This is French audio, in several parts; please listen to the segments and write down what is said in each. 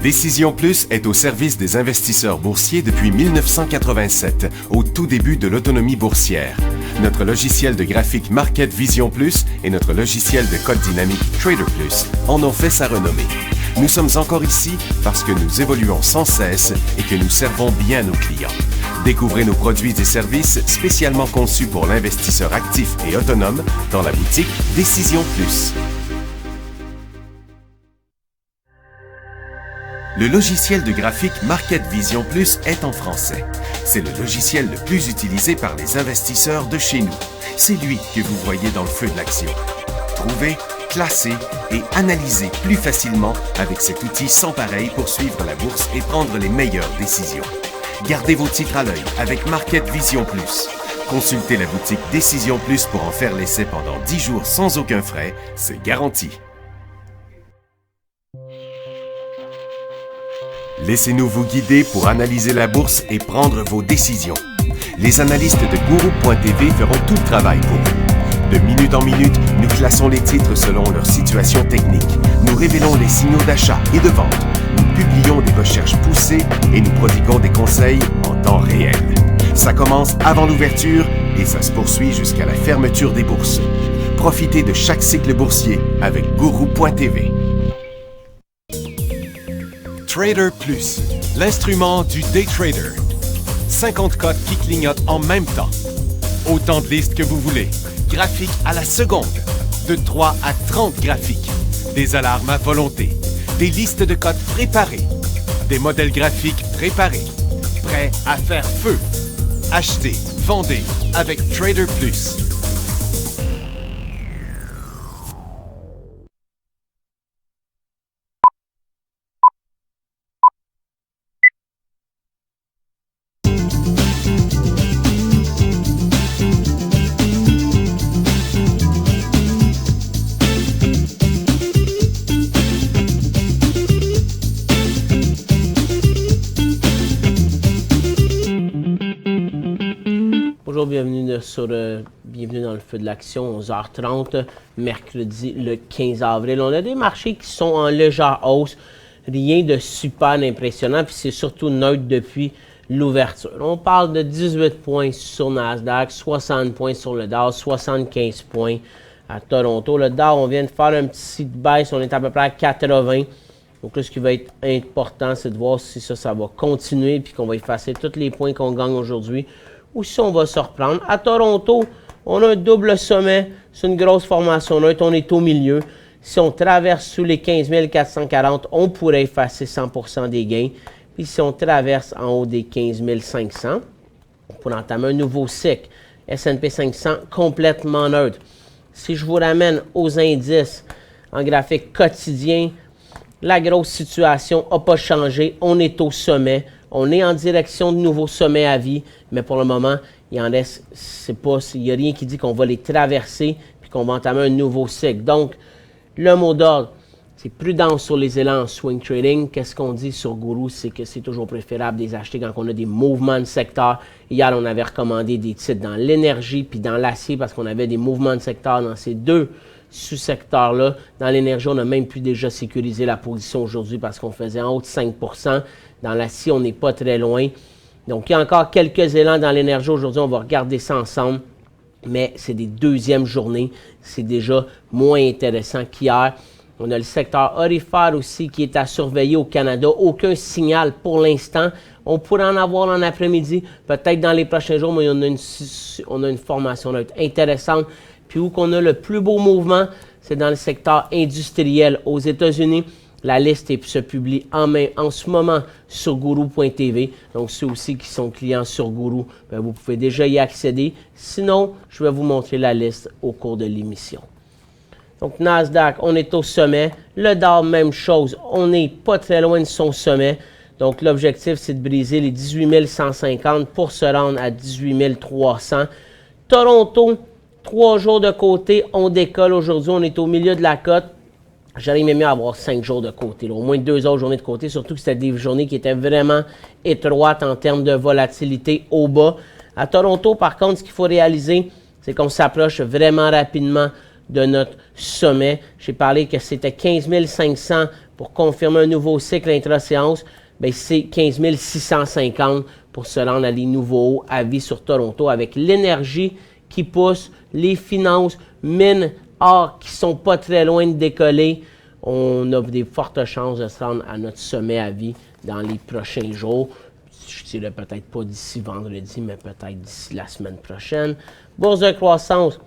Décision Plus est au service des investisseurs boursiers depuis 1987, au tout début de l'autonomie boursière. Notre logiciel de graphique Market Vision Plus et notre logiciel de code dynamique Trader Plus en ont fait sa renommée. Nous sommes encore ici parce que nous évoluons sans cesse et que nous servons bien nos clients. Découvrez nos produits et services spécialement conçus pour l'investisseur actif et autonome dans la boutique Décision Plus. Le logiciel de graphique Market Vision Plus est en français. C'est le logiciel le plus utilisé par les investisseurs de chez nous. C'est lui que vous voyez dans le feu de l'action. Trouvez, classez et analysez plus facilement avec cet outil sans pareil pour suivre la bourse et prendre les meilleures décisions. Gardez vos titres à l'œil avec Market Vision Plus. Consultez la boutique Décision Plus pour en faire l'essai pendant 10 jours sans aucun frais, c'est garanti. Laissez-nous vous guider pour analyser la bourse et prendre vos décisions. Les analystes de Guru.tv feront tout le travail pour vous. De minute en minute, nous classons les titres selon leur situation technique. Nous révélons les signaux d'achat et de vente. Nous publions des recherches poussées et nous prodiguons des conseils en temps réel. Ça commence avant l'ouverture et ça se poursuit jusqu'à la fermeture des bourses. Profitez de chaque cycle boursier avec Guru.tv. Trader Plus, l'instrument du day trader. 50 cotes qui clignotent en même temps. Autant de listes que vous voulez. Graphiques à la seconde. De 3 à 30 graphiques. Des alarmes à volonté. Des listes de cotes préparées. Des modèles graphiques préparés. Prêts à faire feu. Achetez, vendez avec Trader Plus. Bonjour, bienvenue dans le feu de l'action, 11h30, mercredi le 15 avril. On a des marchés qui sont en légère hausse, rien de super impressionnant, puis c'est surtout neutre depuis l'ouverture. On parle de 18 points sur Nasdaq, 60 points sur le Dow, 75 points à Toronto. Le Dow, on vient de faire un petit baisse, on est à peu près à 80. Donc là, ce qui va être important, c'est de voir si ça va continuer, puis qu'on va effacer tous les points qu'on gagne aujourd'hui, ou si on va se reprendre. À Toronto, on a un double sommet. C'est une grosse formation neutre. On est au milieu. Si on traverse sous les 15 440, on pourrait effacer 100% des gains. Puis si on traverse en haut des 15 500, on pourrait entamer un nouveau cycle. S&P 500 complètement neutre. Si je vous ramène aux indices en graphique quotidien, la grosse situation n'a pas changé. On est au sommet. On est en direction de nouveaux sommets à vie, mais pour le moment, il en reste, il n'y a rien qui dit qu'on va les traverser puis qu'on va entamer un nouveau cycle. Donc, le mot d'ordre, c'est prudence sur les élans en swing trading. Qu'est-ce qu'on dit sur Guru? C'est que c'est toujours préférable de les acheter quand on a des mouvements de secteur. Hier, on avait recommandé des titres dans l'énergie puis dans l'acier parce qu'on avait des mouvements de secteur dans ces deux sous-secteurs-là. Dans l'énergie, on a même pu déjà sécuriser la position aujourd'hui parce qu'on faisait en haut de 5%. Dans l'acier, on n'est pas très loin. Donc, il y a encore quelques élans dans l'énergie. Aujourd'hui, on va regarder ça ensemble. Mais c'est des deuxièmes journées. C'est déjà moins intéressant qu'hier. On a le secteur aurifère aussi qui est à surveiller au Canada. Aucun signal pour l'instant. On pourrait en avoir en après-midi, peut-être dans les prochains jours, mais on a une formation neutre intéressante. Puis où qu'on a le plus beau mouvement, c'est dans le secteur industriel aux États-Unis. La liste se publie en ce moment sur Guru.tv. Donc, ceux aussi qui sont clients sur Guru, bien, vous pouvez déjà y accéder. Sinon, je vais vous montrer la liste au cours de l'émission. Donc, Nasdaq, on est au sommet. Le Dow, même chose. On n'est pas très loin de son sommet. Donc, l'objectif, c'est de briser les 18 150 pour se rendre à 18 300. Toronto, 3 jours de côté. On décolle aujourd'hui. On est au milieu de la cote. J'aurais aimé mieux avoir 5 jours de côté, là, au moins 2 autres journées de côté, surtout que c'était des journées qui étaient vraiment étroites en termes de volatilité au bas. À Toronto, par contre, ce qu'il faut réaliser, c'est qu'on s'approche vraiment rapidement de notre sommet. J'ai parlé que c'était 15 500 pour confirmer un nouveau cycle intra-séance. Bien, c'est 15 650 pour se rendre à des nouveaux hauts à vie sur Toronto avec l'énergie qui pousse, les finances, mines, or qui sont pas très loin de décoller. On a des fortes chances de se rendre à notre sommet à vie dans les prochains jours. Je dirais peut-être pas d'ici vendredi, mais peut-être d'ici la semaine prochaine. Bourse de croissance,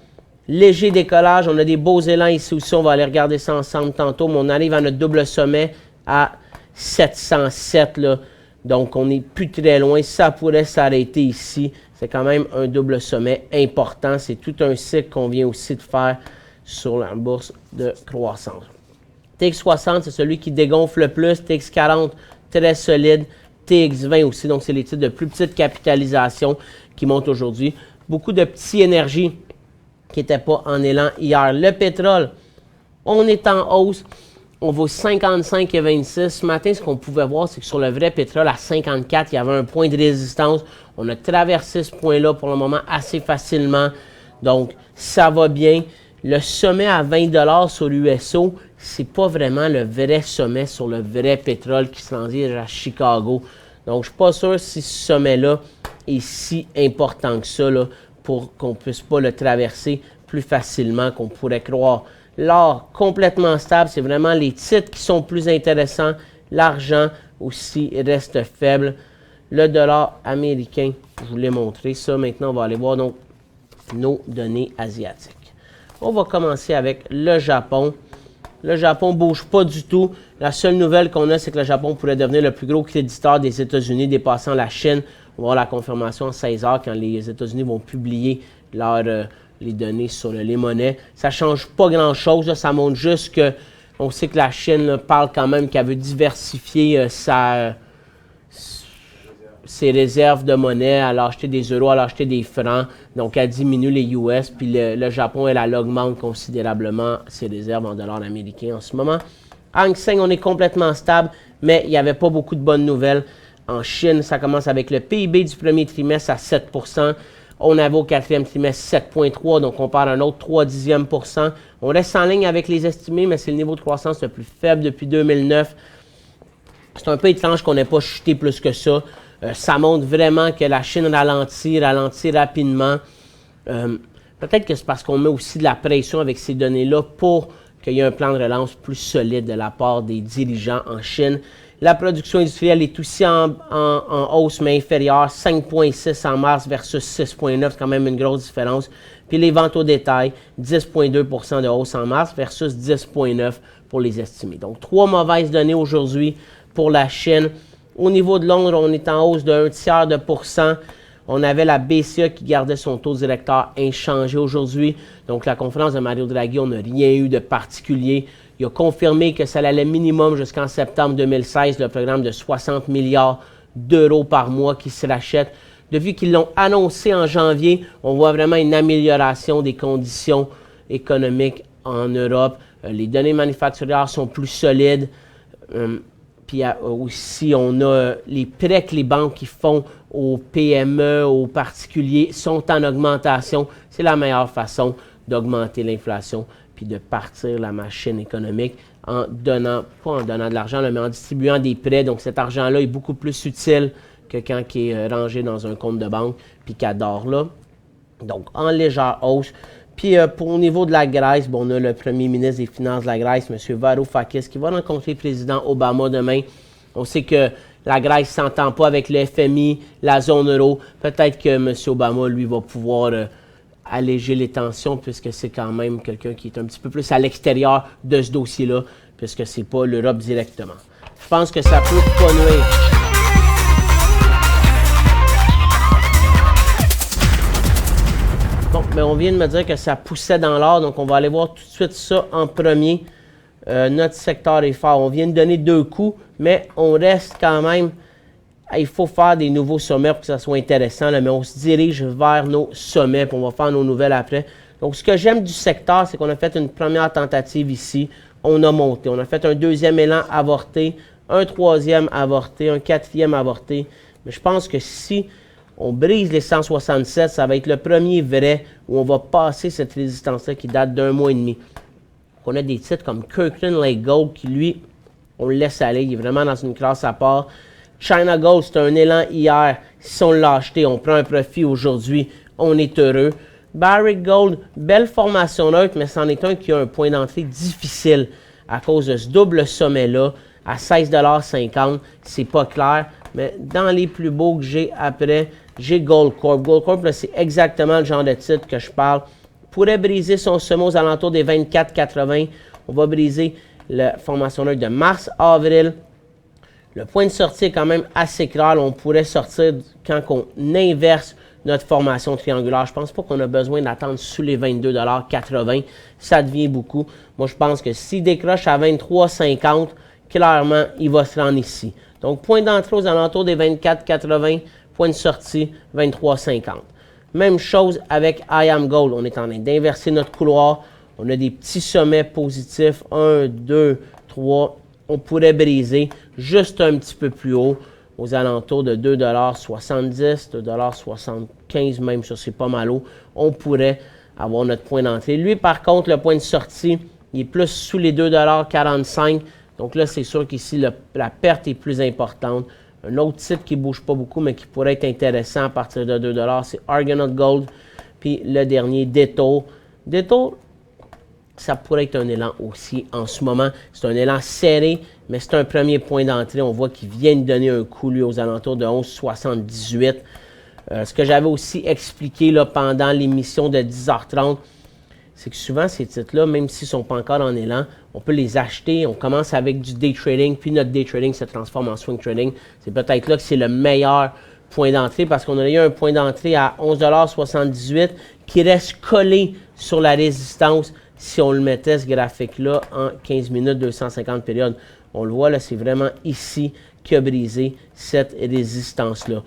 léger décollage. On a des beaux élans ici aussi. On va aller regarder ça ensemble tantôt. Mais on arrive à notre double sommet à 707. Là. Donc, on n'est plus très loin. Ça pourrait s'arrêter ici. C'est quand même un double sommet important. C'est tout un cycle qu'on vient aussi de faire sur la bourse de croissance. TX60, c'est celui qui dégonfle le plus. TX40, très solide. TX20 aussi, donc c'est les titres de plus petite capitalisation qui montent aujourd'hui. Beaucoup de petits énergies qui n'étaient pas en élan hier. Le pétrole, on est en hausse. On vaut 55,26. Ce matin, ce qu'on pouvait voir, c'est que sur le vrai pétrole, à 54, il y avait un point de résistance. On a traversé ce point-là pour le moment assez facilement. Donc, ça va bien. Le sommet à 20 sur l'USO, c'est pas vraiment le vrai sommet sur le vrai pétrole qui se rendit à Chicago. Donc, je ne suis pas sûr si ce sommet-là est si important que ça là, pour qu'on ne puisse pas le traverser plus facilement qu'on pourrait croire. L'or, complètement stable, c'est vraiment les titres qui sont plus intéressants. L'argent aussi reste faible. Le dollar américain, je vous l'ai montré. Ça, maintenant, on va aller voir donc nos données asiatiques. On va commencer avec le Japon. Le Japon ne bouge pas du tout. La seule nouvelle qu'on a, c'est que le Japon pourrait devenir le plus gros créditeur des États-Unis, dépassant la Chine. On va voir la confirmation à 16 h quand les États-Unis vont publier les données sur les monnaies. Ça ne change pas grand-chose. Là, ça montre juste que on sait que la Chine là, parle quand même qu'elle veut diversifier ses réserves de monnaie, elle a acheté des euros, elle a acheté des francs, donc elle diminue les US, puis le Japon, elle augmente considérablement ses réserves en dollars américains en ce moment. Hang Seng, on est complètement stable, mais il n'y avait pas beaucoup de bonnes nouvelles. En Chine, ça commence avec le PIB du premier trimestre à 7 %. On avait au quatrième trimestre 7,3, donc on part un autre 0,3%. On reste en ligne avec les estimés, mais c'est le niveau de croissance le plus faible depuis 2009. C'est un peu étrange qu'on n'ait pas chuté plus que ça. Ça montre vraiment que la Chine ralentit rapidement. Peut-être que c'est parce qu'on met aussi de la pression avec ces données-là pour qu'il y ait un plan de relance plus solide de la part des dirigeants en Chine. La production industrielle est aussi en hausse, mais inférieure. 5,6 en mars versus 6,9, c'est quand même une grosse différence. Puis les ventes au détail, 10,2 de hausse en mars versus 10,9 pour les estimés. Donc, 3 mauvaises données aujourd'hui pour la Chine. Au niveau de Londres, on est en hausse de 0,1%. On avait la BCE qui gardait son taux directeur inchangé aujourd'hui. Donc, la conférence de Mario Draghi, on n'a rien eu de particulier. Il a confirmé que ça allait minimum jusqu'en septembre 2016, le programme de 60 milliards d'euros par mois qui se rachète. Depuis qu'ils l'ont annoncé en janvier, on voit vraiment une amélioration des conditions économiques en Europe. Les données manufacturières sont plus solides. Puis aussi, on a les prêts que les banques qui font aux PME, aux particuliers, sont en augmentation. C'est la meilleure façon d'augmenter l'inflation puis de partir la machine économique en donnant, pas en donnant de l'argent, mais en distribuant des prêts. Donc, cet argent-là est beaucoup plus utile que quand il est rangé dans un compte de banque puis qu'il dort là. Donc, en légère hausse. Puis, au niveau de la Grèce, bon, on a le premier ministre des Finances de la Grèce, M. Varoufakis, qui va rencontrer le président Obama demain. On sait que la Grèce ne s'entend pas avec le FMI, la zone euro. Peut-être que M. Obama, lui, va pouvoir alléger les tensions, puisque c'est quand même quelqu'un qui est un petit peu plus à l'extérieur de ce dossier-là, puisque ce n'est pas l'Europe directement. Je pense que ça peut pas nuire. Bon, mais on vient de me dire que ça poussait dans l'or, donc on va aller voir tout de suite ça en premier. Notre secteur est fort. On vient de donner 2 coups, mais on reste quand même... Il faut faire des nouveaux sommets pour que ça soit intéressant, là, mais on se dirige vers nos sommets, puis on va faire nos nouvelles après. Donc, ce que j'aime du secteur, c'est qu'on a fait une première tentative ici. On a monté. On a fait un deuxième élan avorté, un troisième avorté, un quatrième avorté. Mais je pense que si On brise les 167, ça va être le premier vrai où on va passer cette résistance-là qui date d'un mois et demi. On a des titres comme Kirkland Lake Gold qui, lui, on le laisse aller, il est vraiment dans une classe à part. China Gold, c'est un élan hier. Si on l'a acheté, on prend un profit aujourd'hui, on est heureux. Barrick Gold, belle formation neutre, mais c'en est un qui a un point d'entrée difficile à cause de ce double sommet-là à 16,50 $. C'est pas clair, mais dans les plus beaux que j'ai après, j'ai Goldcorp. Goldcorp, c'est exactement le genre de titre que je parle. Pourrait briser son sommet aux alentours des 24,80. On va briser la formation neutre de mars-avril. Le point de sortie est quand même assez clair. On pourrait sortir quand on inverse notre formation triangulaire. Je ne pense pas qu'on a besoin d'attendre sous les 22,80 $. Ça devient beaucoup. Moi, je pense que s'il décroche à 23,50 $, clairement, il va se rendre ici. Donc, point d'entrée aux alentours des 24,80, point de sortie 23,50. Même chose avec IAM Gold. On est en train d'inverser notre couloir. On a des petits sommets positifs. 1, 2, 3. On pourrait briser juste un petit peu plus haut, aux alentours de 2,70 $, 2,75 $, même ça, c'est pas mal haut. On pourrait avoir notre point d'entrée. Lui, par contre, le point de sortie, il est plus sous les 2,45 $. Donc là, c'est sûr qu'ici, la perte est plus importante. Un autre titre qui ne bouge pas beaucoup, mais qui pourrait être intéressant à partir de 2 $, c'est Argonaut Gold. Puis le dernier, Détour. Détour, ça pourrait être un élan aussi en ce moment. C'est un élan serré, mais c'est un premier point d'entrée. On voit qu'il vient de donner un coup, lui, aux alentours de 11,78 $. Ce que j'avais aussi expliqué là, pendant l'émission de 10h30, c'est que souvent, ces titres-là, même s'ils ne sont pas encore en élan, on peut les acheter. On commence avec du day trading, puis notre day trading se transforme en swing trading. C'est peut-être là que c'est le meilleur point d'entrée parce qu'on a eu un point d'entrée à 11,78 $ qui reste collé sur la résistance si on le mettait, ce graphique-là, en 15 minutes, 250 périodes. On le voit, là, c'est vraiment ici qui a brisé cette résistance-là.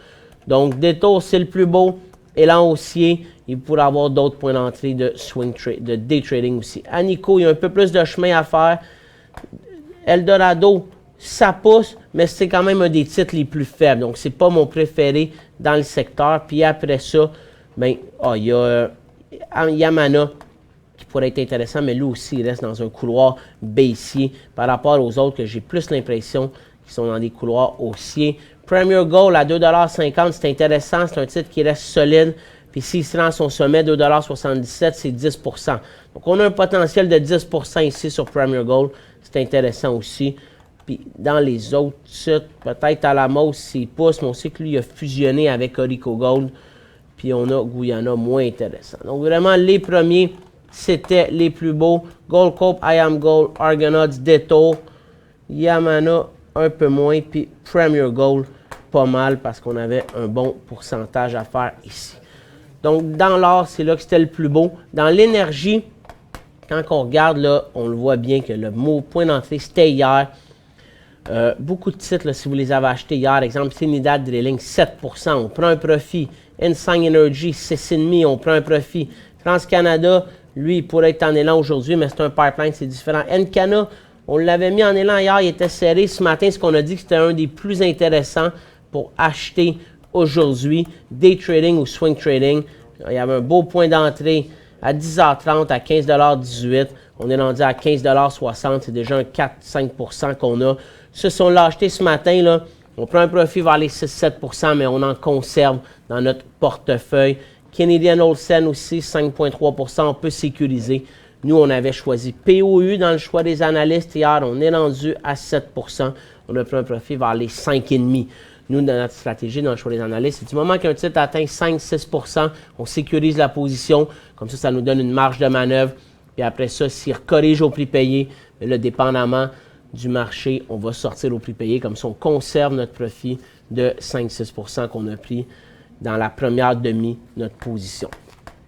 Donc, Détour, c'est le plus beau. Élan haussier, il pourrait avoir d'autres points d'entrée de swing trade, de day trading aussi. Anico, il y a un peu plus de chemin à faire. Eldorado, ça pousse, mais c'est quand même un des titres les plus faibles. Donc, c'est pas mon préféré dans le secteur. Puis après ça, ben, il y a Yamana qui pourrait être intéressant, mais lui aussi, il reste dans un couloir baissier par rapport aux autres que j'ai plus l'impression qu'ils sont dans des couloirs haussiers. Premier Gold à 2,50 $, c'est intéressant, c'est un titre qui reste solide. Puis s'il se rend à son sommet, 2,77 $, c'est 10 %. Donc on a un potentiel de 10 % ici sur Premier Gold. C'est intéressant aussi. Puis dans les autres titres, peut-être à la mode s'il pousse, mais on sait que lui il a fusionné avec Orico Gold. Puis on a Guyana moins intéressant. Donc vraiment, les premiers, c'était les plus beaux. Goldcorp, IAM Gold, Argonauts, Détour, Yamana, un peu moins, puis Premier Gold, pas mal, parce qu'on avait un bon pourcentage à faire ici. Donc, dans l'or, c'est là que c'était le plus beau. Dans l'énergie, quand on regarde, là, on le voit bien que le mot point d'entrée, c'était hier. Beaucoup de titres, là, si vous les avez achetés hier, exemple, Trinidad Drilling, 7 %, on prend un profit. Ensign Energy, 6,5 %, on prend un profit. TransCanada, lui, il pourrait être en élan aujourd'hui, mais c'est un pipeline, c'est différent. Encana, on l'avait mis en élan hier, il était serré. Ce matin, ce qu'on a dit que c'était un des plus intéressants pour acheter aujourd'hui, day trading ou swing trading. Il y avait un beau point d'entrée à 10h30 à 15,18 $. On est rendu à 15,60 $. C'est déjà un 4-5 % qu'on a. Ça, si on l'a acheté ce matin, là, on prend un profit vers les 6-7 %, mais on en conserve dans notre portefeuille. Canadian Olsen aussi, 5,3 %. On peut sécuriser. Nous, on avait choisi POU dans le choix des analystes hier. On est rendu à 7 %. On a pris un profit vers les 5,5 %. Nous, dans notre stratégie, dans le choix des analystes, c'est du moment qu'un titre atteint 5-6 %, on sécurise la position. Comme ça, ça nous donne une marge de manœuvre. Puis après ça, s'il corrige au prix payé, là, dépendamment du marché, on va sortir au prix payé. Comme ça, on conserve notre profit de 5-6 % qu'on a pris dans la première demi de notre position.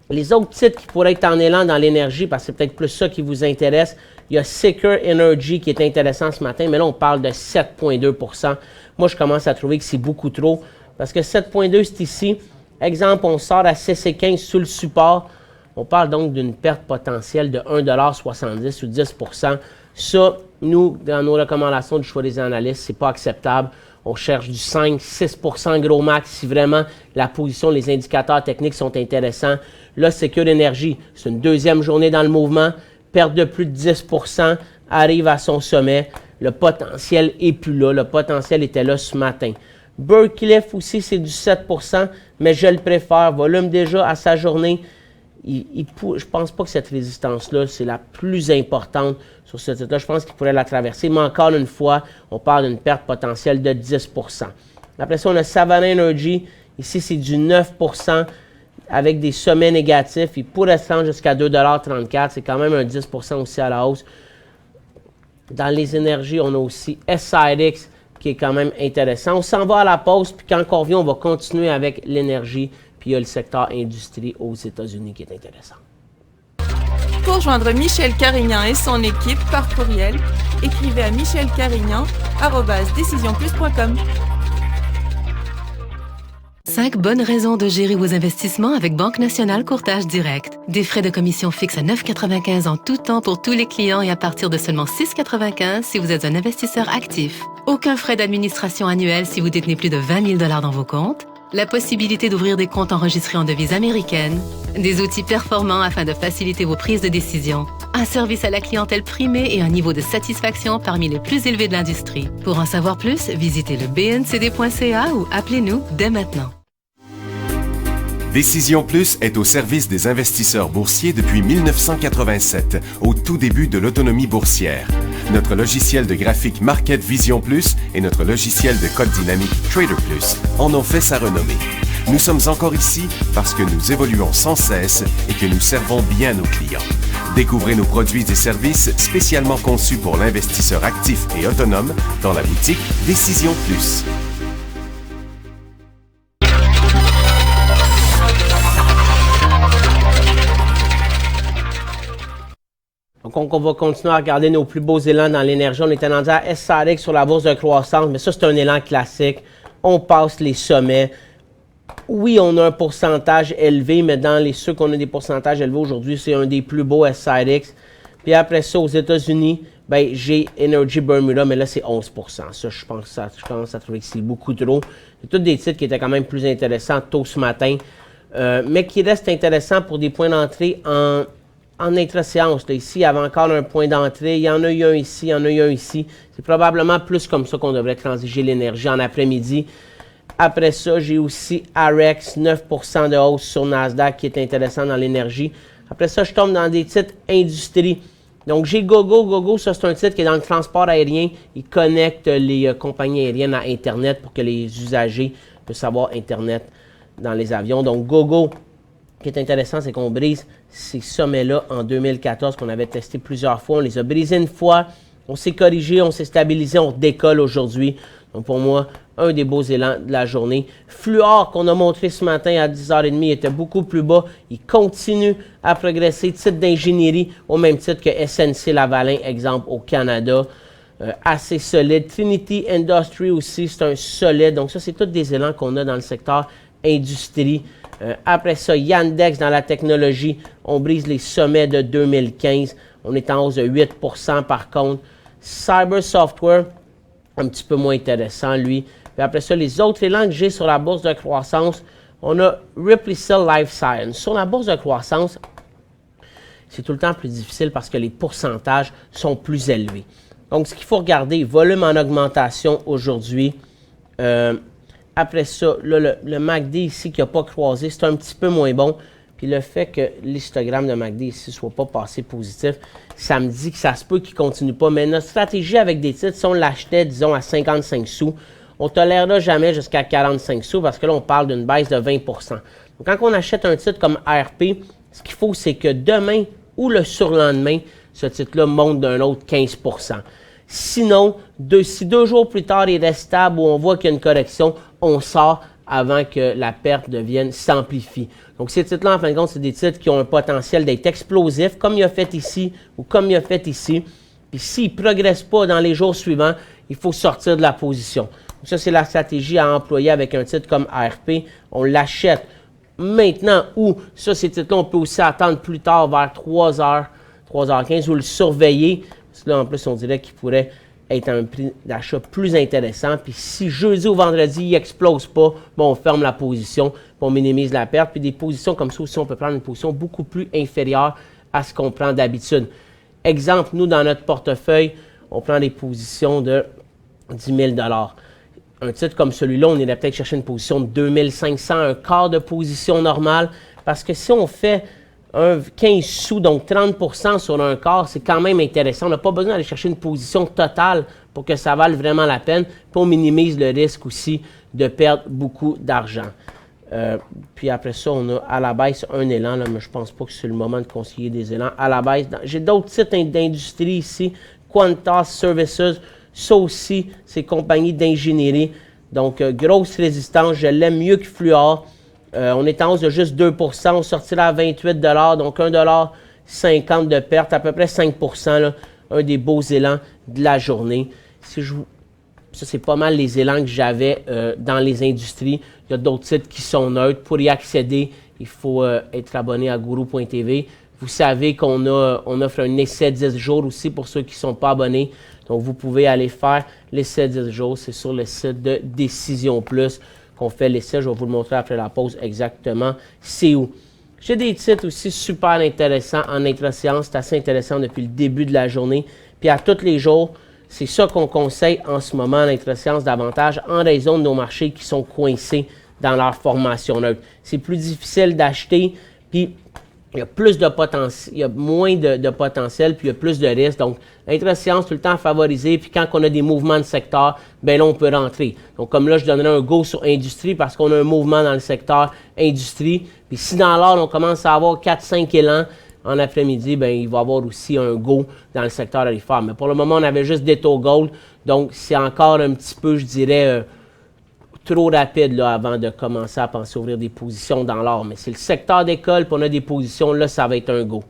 Les autres titres qui pourraient être en élan dans l'énergie, parce que c'est peut-être plus ça qui vous intéresse, il y a Secure Energy qui est intéressant ce matin, mais là, on parle de 7,2 %. Moi, je commence à trouver que c'est beaucoup trop, parce que 7,2 %, c'est ici. Exemple, on sort à 6,15 sous le support. On parle donc d'une perte potentielle de 1,70 $ ou 10 %. Ça, nous, dans nos recommandations du choix des analystes, c'est pas acceptable. On cherche du 5-6% gros max si vraiment la position, les indicateurs techniques sont intéressants. Là, Secure Energy, c'est une deuxième journée dans le mouvement. Perte de plus de 10%, arrive à son sommet. Le potentiel n'est plus là. Le potentiel était là ce matin. Burcliff aussi, c'est du 7%, mais je le préfère. Volume déjà à sa journée. Je ne pense pas que cette résistance-là, c'est la plus importante sur ce titre-là. Je pense qu'il pourrait la traverser, mais encore une fois, on parle d'une perte potentielle de 10%. Après ça, on a Savannah Energy. Ici, c'est du 9% avec des sommets négatifs. Il pourrait se rendre jusqu'à 2,34 $. C'est quand même un 10% aussi à la hausse. Dans les énergies, on a aussi SIDX qui est quand même intéressant. On s'en va à la pause, puis quand on revient, on va continuer avec l'énergie. Puis il y a le secteur industrie aux États-Unis qui est intéressant. Pour joindre Michel Carignan et son équipe par courriel, écrivez à michelcarignan@decisionplus.com. 5 bonnes raisons de gérer vos investissements avec Banque Nationale Courtage Direct. Des frais de commission fixes à 9,95 $ en tout temps pour tous les clients et à partir de seulement 6,95 $ si vous êtes un investisseur actif. Aucun frais d'administration annuel si vous détenez plus de 20 000 $ dans vos comptes. La possibilité d'ouvrir des comptes enregistrés en devise américaine. Des outils performants afin de faciliter vos prises de décision. Un service à la clientèle primé et un niveau de satisfaction parmi les plus élevés de l'industrie. Pour en savoir plus, visitez le bncd.ca ou appelez-nous dès maintenant. Décision Plus est au service des investisseurs boursiers depuis 1987, au tout début de l'autonomie boursière. Notre logiciel de graphique Market Vision Plus et notre logiciel de code dynamique Trader Plus en ont fait sa renommée. Nous sommes encore ici parce que nous évoluons sans cesse et que nous servons bien nos clients. Découvrez nos produits et services spécialement conçus pour l'investisseur actif et autonome dans la boutique Décision Plus. Donc, on va continuer à regarder nos plus beaux élans dans l'énergie. On était rendu à SRX sur la bourse de croissance, mais ça, c'est un élan classique. On passe les sommets. Oui, on a un pourcentage élevé, mais dans ceux qu'on a des pourcentages élevés aujourd'hui, c'est un des plus beaux SRX. Puis après ça, aux États-Unis, ben, j'ai Energy Bermuda, mais là, c'est 11%. Ça, je commence à trouver que c'est beaucoup trop. C'est tous des titres qui étaient quand même plus intéressants tôt ce matin, mais qui restent intéressants pour des points d'entrée en intra-séance. Ici, il y avait encore un point d'entrée. Il y en a eu un ici, il y en a eu un ici. C'est probablement plus comme ça qu'on devrait transiger l'énergie en après-midi. Après ça, j'ai aussi RX, 9% de hausse sur Nasdaq qui est intéressant dans l'énergie. Après ça, je tombe dans des titres industrie. Donc, j'ai Gogo. Gogo, ça, c'est un titre qui est dans le transport aérien. Il connecte les compagnies aériennes à Internet pour que les usagers puissent avoir Internet dans les avions. Donc, Gogo, ce qui est intéressant, c'est qu'on brise ces sommets-là en 2014 qu'on avait testé plusieurs fois. On les a brisés une fois, on s'est corrigé, on s'est stabilisé, on décolle aujourd'hui. Donc pour moi, un des beaux élans de la journée. Fluor qu'on a montré ce matin à 10h30 était beaucoup plus bas. Il continue à progresser. Titre d'ingénierie au même titre que SNC-Lavalin, exemple au Canada. Assez solide. Trinity Industry aussi, c'est un solide. Donc ça, c'est tous des élans qu'on a dans le secteur industrie. Après ça, Yandex dans la technologie, on brise les sommets de 2015. On est en hausse de 8% par contre. Cyber Software, un petit peu moins intéressant lui. Puis après ça, les autres élans que j'ai sur la bourse de croissance, on a Replacel Life Science. Sur la bourse de croissance, c'est tout le temps plus difficile parce que les pourcentages sont plus élevés. Donc, ce qu'il faut regarder, volume en augmentation aujourd'hui. Après ça, là, le MACD ici qui n'a pas croisé, c'est un petit peu moins bon. Puis le fait que l'histogramme de MACD ici ne soit pas passé positif, ça me dit que ça se peut qu'il ne continue pas. Mais notre stratégie avec des titres, si on l'achetait, disons, à 55 sous, on ne tolérera jamais jusqu'à 45 sous parce que là, on parle d'une baisse de 20%. Donc, quand on achète un titre comme RP, ce qu'il faut, c'est que demain ou le surlendemain, ce titre-là monte d'un autre 15%. Sinon, si 2 jours plus tard, il reste stable ou on voit qu'il y a une correction, on sort avant que la perte s'amplifie. Donc, ces titres-là, en fin de compte, c'est des titres qui ont un potentiel d'être explosifs, comme il a fait ici ou comme il a fait ici. Puis, s'il ne progresse pas dans les jours suivants, il faut sortir de la position. Donc, ça, c'est la stratégie à employer avec un titre comme ARP. On l'achète maintenant ou, ça, ces titres-là, on peut aussi attendre plus tard vers 3h15 ou le surveiller. Parce que là, en plus, on dirait qu'il pourrait être à un prix d'achat plus intéressant. Puis si jeudi ou vendredi, il n'explose pas, bon, on ferme la position, puis on minimise la perte. Puis des positions comme ça aussi, on peut prendre une position beaucoup plus inférieure à ce qu'on prend d'habitude. Exemple, nous, dans notre portefeuille, on prend des positions de 10 000 $. Un titre comme celui-là, on irait peut-être chercher une position de 2 500, un quart de position normale. Parce que si on fait 15 sous, donc 30% sur un quart, c'est quand même intéressant. On n'a pas besoin d'aller chercher une position totale pour que ça vale vraiment la peine. Puis on minimise le risque aussi de perdre beaucoup d'argent. Puis après ça, on a à la baisse un élan, là, mais je ne pense pas que c'est le moment de conseiller des élans. À la baisse, j'ai d'autres titres d'industrie ici, Quantas Services, ça aussi, c'est compagnie d'ingénierie. Donc, grosse résistance, je l'aime mieux que Fluor. On est en hausse de juste 2%, on sortira à 28 $, donc 1,50 $ de perte, à peu près 5%, là, un des beaux élans de la journée. Ça, c'est pas mal les élans que j'avais dans les industries. Il y a d'autres titres qui sont neutres. Pour y accéder, il faut être abonné à Guru.tv. Vous savez qu'on offre un essai 10 jours aussi pour ceux qui ne sont pas abonnés. Donc, vous pouvez aller faire l'essai 10 jours. C'est sur le site de Décision Plus qu'on fait l'essai. Je vais vous le montrer après la pause exactement c'est où. J'ai des titres aussi super intéressants en intra-séance. C'est assez intéressant depuis le début de la journée. Puis à tous les jours, c'est ça qu'on conseille en ce moment en intra-séance davantage en raison de nos marchés qui sont coincés dans leur formation neutre. C'est plus difficile d'acheter, puis il y a plus de potentiel, il y a moins de potentiel, puis il y a plus de risques. Donc, l'intra-séance, tout le temps favorisée, puis quand on a des mouvements de secteur, bien là, on peut rentrer. Donc, comme là, je donnerais un go sur industrie parce qu'on a un mouvement dans le secteur industrie. Puis si dans l'or, on commence à avoir 4-5 élans, en après-midi, bien, il va y avoir aussi un go dans le secteur aurifère. Mais pour le moment, on avait juste des taux gold. Donc, c'est encore un petit peu, je dirais, trop rapide là, avant de commencer à penser ouvrir des positions dans l'or. Mais c'est le secteur d'école, puis on a des positions, là, ça va être un go.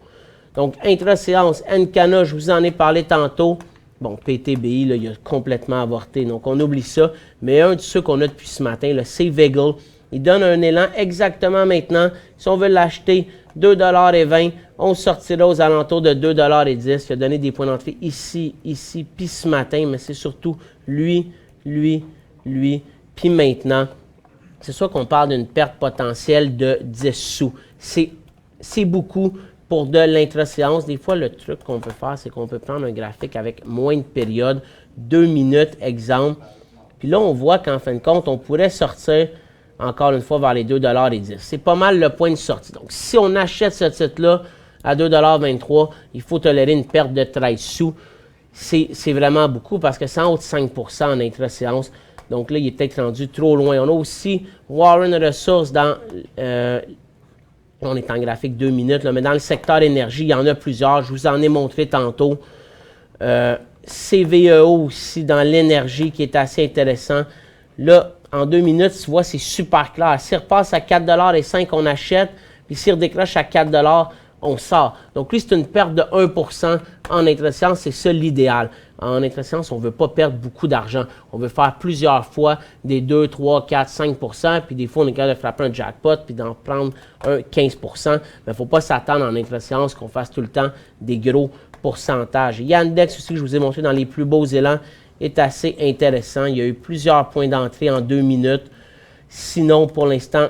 Donc, intra-séance, Encana, je vous en ai parlé tantôt. Bon, PTBI, là, il a complètement avorté, donc on oublie ça. Mais un de ceux qu'on a depuis ce matin, le Cviggle, il donne un élan exactement maintenant. Si on veut l'acheter, 2,20 $, on sortira aux alentours de 2,10 $. Il a donné des points d'entrée ici, puis ce matin, mais c'est surtout lui, puis maintenant. C'est sûr qu'on parle d'une perte potentielle de 10 sous. C'est beaucoup pour de l'intra-séance. Des fois, le truc qu'on peut faire, c'est qu'on peut prendre un graphique avec moins de périodes, 2 minutes, exemple. Puis là, on voit qu'en fin de compte, on pourrait sortir encore une fois vers les 2,10 $. C'est pas mal le point de sortie. Donc, si on achète ce titre-là à 2,23 $, il faut tolérer une perte de 13 sous. C'est vraiment beaucoup parce que c'est en haut de 5% en intra-séance. Donc là, il est peut-être rendu trop loin. On a aussi Warren Resources dans... on est en graphique 2 minutes, là, mais dans le secteur énergie, il y en a plusieurs. Je vous en ai montré tantôt. CVEO aussi dans l'énergie qui est assez intéressant. Là, en 2 minutes, tu vois, c'est super clair. S'il repasse à 4,05 $, on achète. Puis s'il redécroche à 4 $, on sort. Donc lui, c'est une perte de 1% en intra-séance. C'est ça l'idéal. En intra-séance, on ne veut pas perdre beaucoup d'argent. On veut faire plusieurs fois des 2, 3, 4, 5%. Puis des fois, on est capable de frapper un jackpot puis d'en prendre un 15%. Mais il ne faut pas s'attendre en intra-séance qu'on fasse tout le temps des gros pourcentages. Yandex aussi, que je vous ai montré dans les plus beaux élans, est assez intéressant. Il y a eu plusieurs points d'entrée en 2 minutes. Sinon, pour l'instant,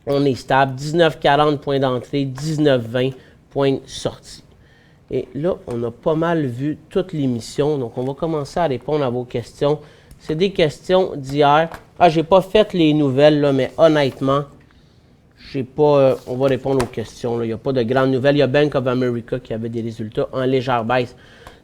on est stable. 19,40 points d'entrée, 19,20 points de sortie. Et là, on a pas mal vu toute l'émission. Donc, on va commencer à répondre à vos questions. C'est des questions d'hier. Ah, j'ai pas fait les nouvelles, là, mais honnêtement, j'ai pas... on va répondre aux questions. Là. Il n'y a pas de grandes nouvelles. Il y a Bank of America qui avait des résultats en légère baisse.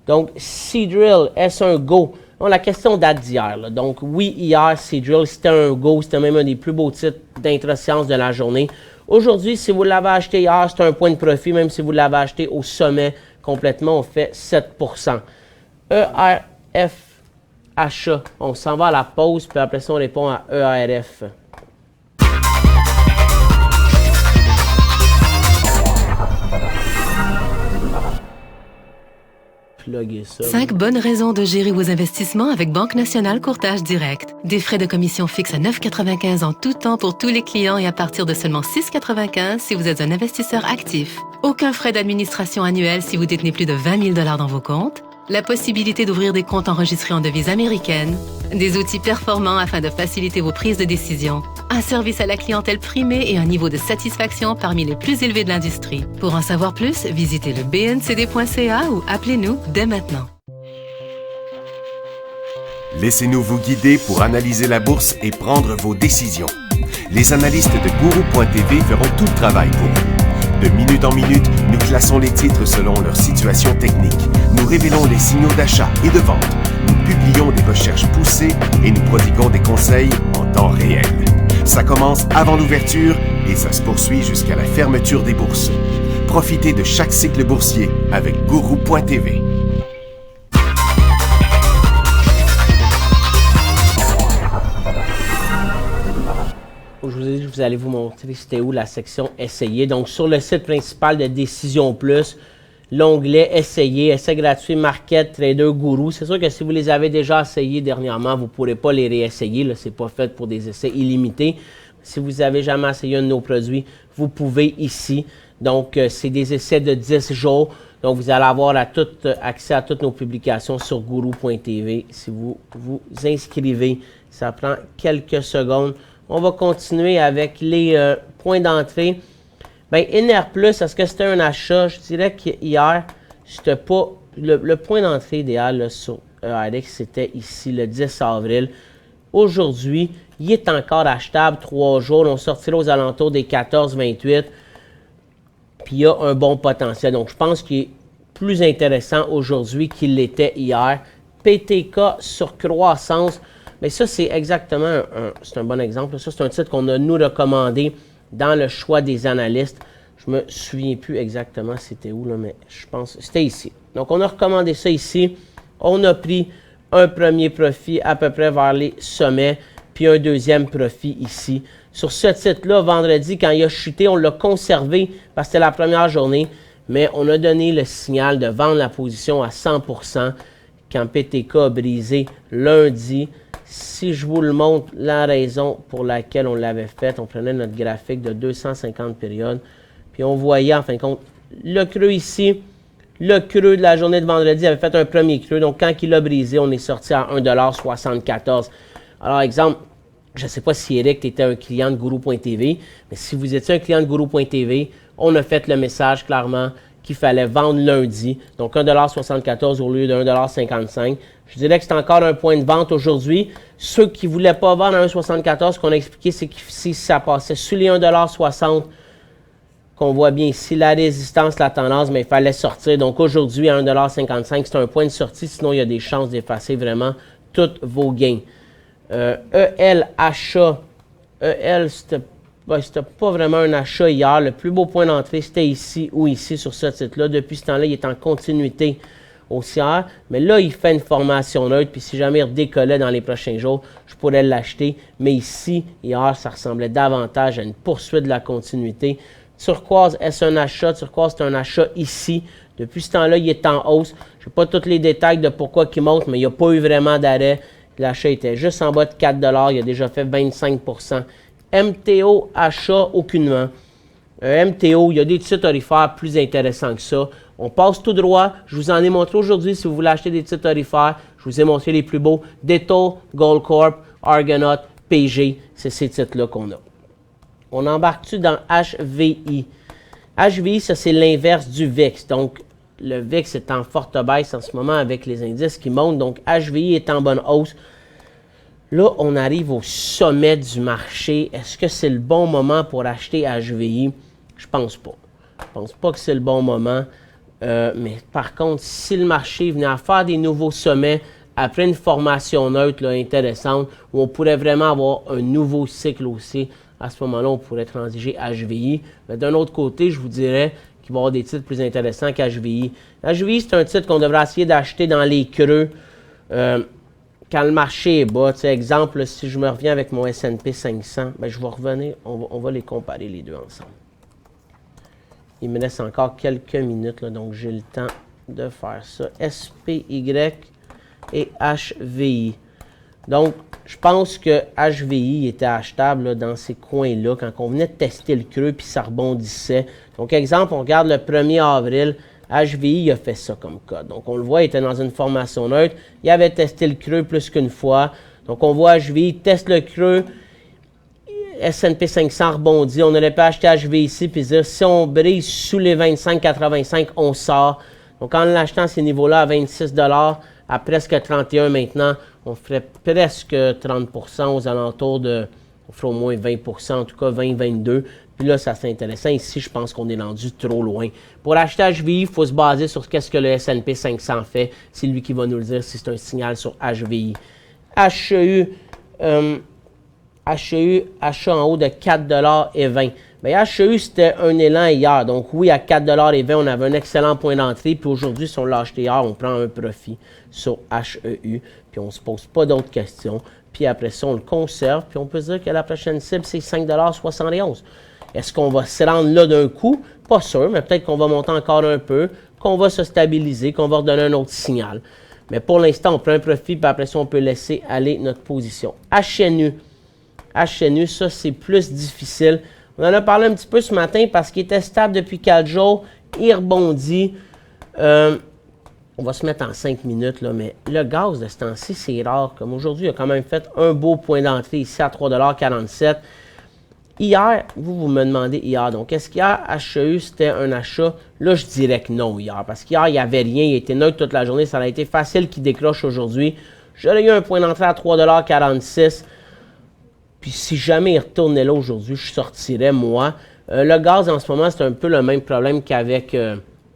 Donc, Seadrill, est-ce un go? Bon, la question date d'hier. Donc, oui, hier, Seadrill, c'était un go. C'était même un des plus beaux titres d'intra-séance de la journée. Aujourd'hui, si vous l'avez acheté hier, c'est un point de profit. Même si vous l'avez acheté au sommet complètement, on fait 7%. ERF achat. On s'en va à la pause, puis après ça, on répond à ERF. Ça. 5 bonnes raisons de gérer vos investissements avec Banque Nationale Courtage Direct. Des frais de commission fixes à 9,95 en tout temps pour tous les clients et à partir de seulement 6,95 si vous êtes un investisseur actif. Aucun frais d'administration annuel si vous détenez plus de 20 000 $ dans vos comptes. la possibilité d'ouvrir des comptes enregistrés en devise américaine, des outils performants afin de faciliter vos prises de décision, un service à la clientèle primé et un niveau de satisfaction parmi les plus élevés de l'industrie. Pour en savoir plus, visitez le bncd.ca ou appelez-nous dès maintenant. Laissez-nous vous guider pour analyser la bourse et prendre vos décisions. Les analystes de Guru.tv feront tout le travail pour vous. De minute en minute, nous classons les titres selon leur situation technique. Nous révélons les signaux d'achat et de vente. Nous publions des recherches poussées et nous prodiguons des conseils en temps réel. Ça commence avant l'ouverture et ça se poursuit jusqu'à la fermeture des bourses. Profitez de chaque cycle boursier avec Guru.tv. Aujourd'hui, je vous allez vous montrer c'était où la section Essayer. Donc, sur le site principal de Décision Plus, l'onglet Essayer, essai gratuit Market Trader Guru. C'est sûr que si vous les avez déjà essayés dernièrement, vous ne pourrez pas les réessayer. Ce n'est pas fait pour des essais illimités. Si vous n'avez jamais essayé un de nos produits, vous pouvez ici. Donc, c'est des essais de 10 jours. Donc, vous allez avoir accès à toutes nos publications sur Guru.tv. Si vous vous inscrivez, ça prend quelques secondes. On va continuer avec les points d'entrée. Bien, NR+, est-ce que c'était un achat? Je dirais qu'hier, c'était pas... Le point d'entrée idéal là, sur ERX, c'était ici, le 10 avril. Aujourd'hui, il est encore achetable 3 jours. On sortira aux alentours des 14,28. Puis il y a un bon potentiel. Donc, je pense qu'il est plus intéressant aujourd'hui qu'il l'était hier. PTK sur croissance. Mais ça, c'est exactement c'est un bon exemple. Ça, c'est un titre qu'on a nous recommandé dans le choix des analystes. Je me souviens plus exactement c'était où, là, mais je pense que c'était ici. Donc, on a recommandé ça ici. On a pris un premier profit à peu près vers les sommets, puis un deuxième profit ici. Sur ce titre-là, vendredi, quand il a chuté, on l'a conservé parce que c'était la première journée, mais on a donné le signal de vendre la position à 100% quand PTK a brisé lundi. Si je vous le montre, la raison pour laquelle on l'avait fait, on prenait notre graphique de 250 périodes, puis on voyait en fin de compte le creux ici, le creux de la journée de vendredi avait fait un premier creux, donc quand il a brisé, on est sorti à 1,74 $. Alors exemple, je ne sais pas si Eric était un client de Guru.tv, mais si vous étiez un client de Guru.tv, on a fait le message clairement qu'il fallait vendre lundi, donc 1,74 $ au lieu de 1,55 $. Je dirais que c'est encore un point de vente aujourd'hui. Ceux qui ne voulaient pas vendre à 1,74 $, ce qu'on a expliqué, c'est que si ça passait sur les 1,60 $, qu'on voit bien ici, la résistance, la tendance, mais il fallait sortir. Donc aujourd'hui, à 1,55 $, c'est un point de sortie, sinon il y a des chances d'effacer vraiment tous vos gains. EL achat, EL, c'était pas vraiment un achat hier. Le plus beau point d'entrée, c'était ici ou ici sur ce titre-là. Depuis ce temps-là, il est en continuité haussière. Mais là, il fait une formation neutre. Puis si jamais il redécollait dans les prochains jours, je pourrais l'acheter. Mais ici, hier, ça ressemblait davantage à une poursuite de la continuité. Turquoise, est-ce un achat? Turquoise, c'est un achat ici. Depuis ce temps-là, il est en hausse. Je n'ai pas tous les détails de pourquoi il monte, mais il n'y a pas eu vraiment d'arrêt. L'achat était juste en bas de 4 $. Il a déjà fait 25%. MTO, achat, aucunement. MTO, il y a des titres aurifères plus intéressants que ça. On passe tout droit. Je vous en ai montré aujourd'hui si vous voulez acheter des titres aurifères. Je vous ai montré les plus beaux. Détour, Goldcorp, Argonaut, PG. C'est ces titres-là qu'on a. On embarque-tu dans HVI? HVI, ça c'est l'inverse du VIX. Donc, le VIX est en forte baisse en ce moment avec les indices qui montent. Donc, HVI est en bonne hausse. Là, on arrive au sommet du marché. Est-ce que c'est le bon moment pour acheter HVI? Je pense pas. Je pense pas que c'est le bon moment. Mais par contre, si le marché venait à faire des nouveaux sommets après une formation neutre là, intéressante, où on pourrait vraiment avoir un nouveau cycle aussi, à ce moment-là, on pourrait transiger HVI. Mais d'un autre côté, je vous dirais qu'il va y avoir des titres plus intéressants qu'HVI. HVI, c'est un titre qu'on devrait essayer d'acheter dans les creux. Quand le marché est bas, exemple, là, si je me reviens avec mon S&P 500, ben, je vais revenir, on va les comparer les deux ensemble. Il me reste encore quelques minutes, là, donc j'ai le temps de faire ça. SPY et HVI. Donc, je pense que HVI était achetable là, dans ces coins-là, quand on venait de tester le creux, puis ça rebondissait. Donc, exemple, on regarde le 1er avril, HVI a fait ça comme cas. Donc, on le voit, il était dans une formation neutre. Il avait testé le creux plus qu'une fois. Donc, on voit HVI teste le creux. S&P 500 rebondit. On aurait pu acheter HVI ici puis dire si on brise sous les 25,85, on sort. Donc, en l'achetant à ces niveaux-là à 26 $, à presque 31 maintenant, on ferait presque 30% aux alentours de, on ferait au moins 20%, en tout cas 20-22. Puis là, ça c'est intéressant. Ici, je pense qu'on est rendu trop loin. Pour acheter HVI, il faut se baser sur ce que le S&P 500 fait. C'est lui qui va nous le dire si c'est un signal sur HVI. HEU, achat en haut de 4,20 $. Bien, HEU, c'était un élan hier. Donc oui, à 4,20 $, on avait un excellent point d'entrée. Puis aujourd'hui, si on l'a acheté hier, on prend un profit sur HEU. Puis on ne se pose pas d'autres questions. Puis après ça, on le conserve. Puis on peut dire que la prochaine cible, c'est 5,71 $. Est-ce qu'on va se rendre là d'un coup? Pas sûr, mais peut-être qu'on va monter encore un peu, qu'on va se stabiliser, qu'on va redonner un autre signal. Mais pour l'instant, on prend un profit, puis après ça, on peut laisser aller notre position. HNU, ça, c'est plus difficile. On en a parlé un petit peu ce matin parce qu'il était stable depuis 4 jours. Il rebondit. On va se mettre en 5 minutes, là, mais le gaz de ce temps-ci, c'est rare. Comme aujourd'hui, il a quand même fait un beau point d'entrée ici à 3,47 $. Hier, vous me demandez hier, donc est-ce qu'hier, HEU, c'était un achat? Là, je dirais que non hier, parce qu'hier, il n'y avait rien, il était neutre toute la journée, ça a été facile qu'il décroche aujourd'hui. J'aurais eu un point d'entrée à 3,46 $. Puis si jamais il retournait là aujourd'hui, je sortirais, moi. Le gaz, en ce moment, c'est un peu le même problème qu'avec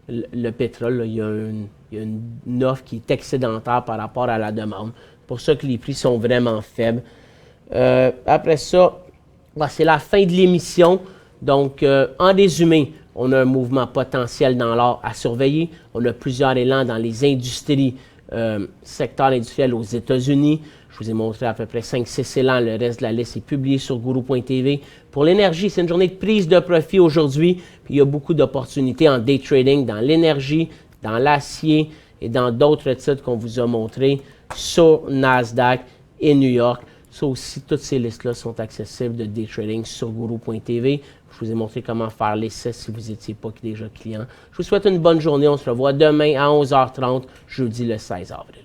le pétrole. Là. Il y a une offre qui est excédentaire par rapport à la demande. C'est pour ça que les prix sont vraiment faibles. Après ça, c'est la fin de l'émission. Donc, en résumé, on a un mouvement potentiel dans l'or à surveiller. On a plusieurs élans dans les industries, secteur industriel aux États-Unis. Je vous ai montré à peu près 5-6 élans. Le reste de la liste est publié sur Guru.tv. Pour l'énergie, c'est une journée de prise de profit aujourd'hui. Puis il y a beaucoup d'opportunités en day trading dans l'énergie, dans l'acier et dans d'autres titres qu'on vous a montrés sur Nasdaq et New York. Ça aussi, toutes ces listes-là sont accessibles de day trading sur Guru.tv. Je vous ai montré comment faire l'essai si vous n'étiez pas déjà client. Je vous souhaite une bonne journée. On se revoit demain à 11h30, jeudi le 16 avril.